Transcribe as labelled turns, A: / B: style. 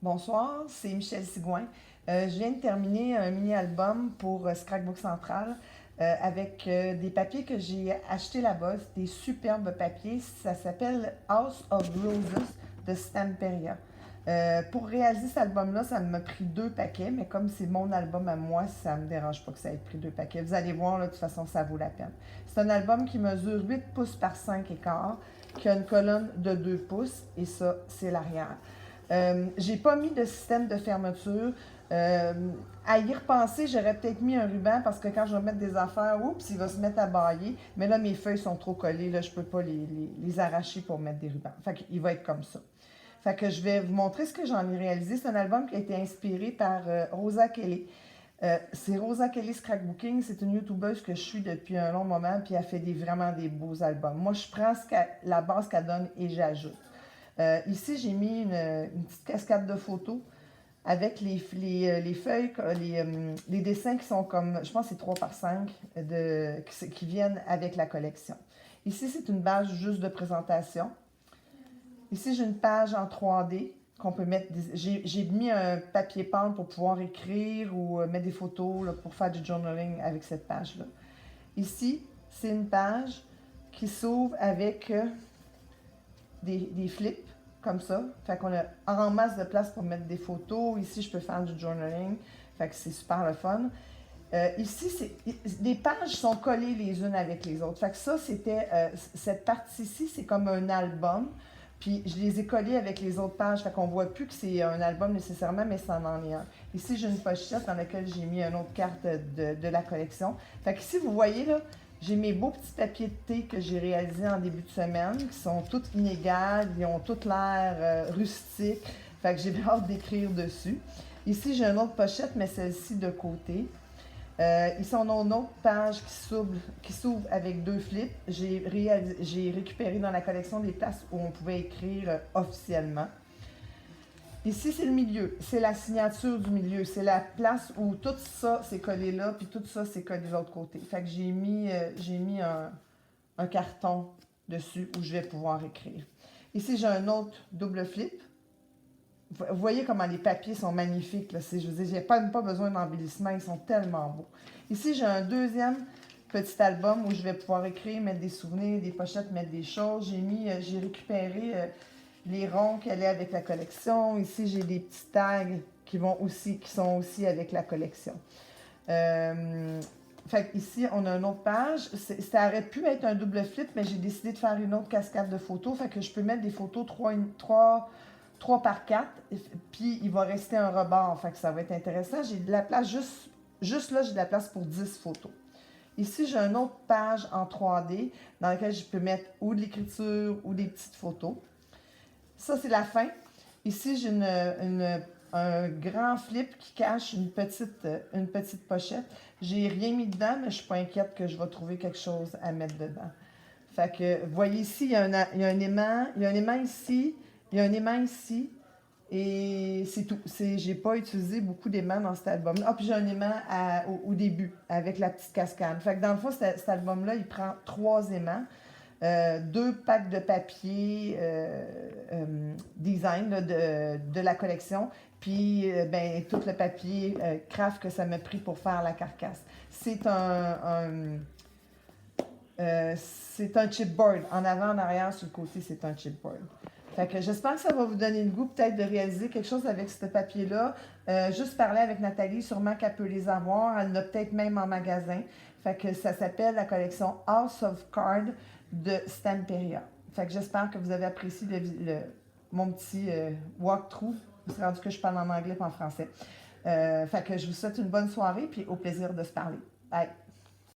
A: Bonsoir, c'est Michel Sigouin. Je viens de terminer un mini-album pour Scrapbook Central avec des papiers que j'ai achetés là-bas, des superbes papiers. Ça s'appelle House of Roses de Stamperia. Pour réaliser cet album-là, ça m'a pris 2 paquets, mais comme c'est mon album à moi, ça ne me dérange pas que ça ait pris 2 paquets. Vous allez voir, là, de toute façon, ça vaut la peine. C'est un album qui mesure 8 pouces par 5 écarts, qui a une colonne de 2 pouces, et ça, c'est l'arrière. J'ai pas mis de système de fermeture. À y repenser, j'aurais peut-être mis un ruban parce que quand je vais mettre des affaires, oups, il va se mettre à bailler. Mais là, mes feuilles sont trop collées, là, je peux pas les arracher pour mettre des rubans. Fait qu'il va être comme ça. Fait que je vais vous montrer ce que j'en ai réalisé. C'est un album qui a été inspiré par Rosa Kelly. C'est Rosa Kelly Scrapbooking, c'est une youtubeuse que je suis depuis un long moment, puis elle fait vraiment des beaux albums. Moi, je prends la base qu'elle donne et j'ajoute. Ici, j'ai mis une petite cascade de photos avec les feuilles, les dessins qui sont comme, je pense que c'est 3 par 5 qui viennent avec la collection. Ici, c'est une page juste de présentation. Ici, j'ai une page en 3D qu'on peut mettre. J'ai mis un papier peint pour pouvoir écrire ou mettre des photos là, pour faire du journaling avec cette page-là. Ici, c'est une page qui s'ouvre avec des flips comme ça. Fait qu'on a en masse de place pour mettre des photos. Ici, je peux faire du journaling. Fait que c'est super le fun. Ici, les pages sont collées les unes avec les autres. Fait que ça, c'était cette partie-ci, c'est comme un album. Puis je les ai collées avec les autres pages. Fait qu'on voit plus que c'est un album nécessairement, mais ça en est un. Ici, j'ai une pochette dans laquelle j'ai mis une autre carte de la collection. Fait que ici, vous voyez là, j'ai mes beaux petits papiers de thé que j'ai réalisés en début de semaine, qui sont tous inégales, ils ont toutes l'air rustiques. Fait que j'ai bien hâte d'écrire dessus. Ici, j'ai une autre pochette, mais celle-ci de côté. Ici, on a une autre page qui s'ouvre avec 2 flips. J'ai récupéré dans la collection des places où on pouvait écrire officiellement. Ici, c'est le milieu. C'est la signature du milieu. C'est la place où tout ça s'est collé là, puis tout ça s'est collé de l'autre côté. Fait que j'ai mis un carton dessus où je vais pouvoir écrire. Ici, j'ai un autre double flip. Vous voyez comment les papiers sont magnifiques. Là. Je veux dire, j'ai pas besoin d'embellissement. Ils sont tellement beaux. Ici, j'ai un deuxième petit album où je vais pouvoir écrire, mettre des souvenirs, des pochettes, mettre des choses. J'ai récupéré les ronds qu'elle est avec la collection. Ici, j'ai des petits tags qui sont aussi avec la collection. Fait ici, on a une autre page. Ça aurait pu être un double flip, mais j'ai décidé de faire une autre cascade de photos. Fait que je peux mettre des photos 3 par 4, puis il va rester un rebord, fait que ça va être intéressant. J'ai de la place, juste là, j'ai de la place pour 10 photos. Ici, j'ai une autre page en 3D dans laquelle je peux mettre ou de l'écriture ou des petites photos. Ça, c'est la fin. Ici, j'ai un grand flip qui cache une petite pochette. J'ai rien mis dedans, mais je ne suis pas inquiète que je vais trouver quelque chose à mettre dedans. Fait que, vous voyez ici, il y a un aimant, il y a un aimant ici, il y a un aimant ici, et c'est tout. J'ai pas utilisé beaucoup d'aimants dans cet album. Ah, puis j'ai un aimant au début, avec la petite cascade. Fait que dans le fond, cet album-là, il prend 3 aimants, 2 packs de papier design là, de la collection, puis ben, tout le papier craft que ça m'a pris pour faire la carcasse. C'est un chipboard. En avant, en arrière, sur le côté, c'est un chipboard. Fait que j'espère que ça va vous donner le goût peut-être de réaliser quelque chose avec ce papier-là. Juste parler avec Nathalie, sûrement qu'elle peut les avoir. Elle en a peut-être même en magasin. Fait que ça s'appelle la collection House of Cards de Stamperia. Fait que j'espère que vous avez apprécié mon petit walkthrough. C'est rendu que je parle en anglais et en français. Fait que je vous souhaite une bonne soirée puis au plaisir de se parler. Bye!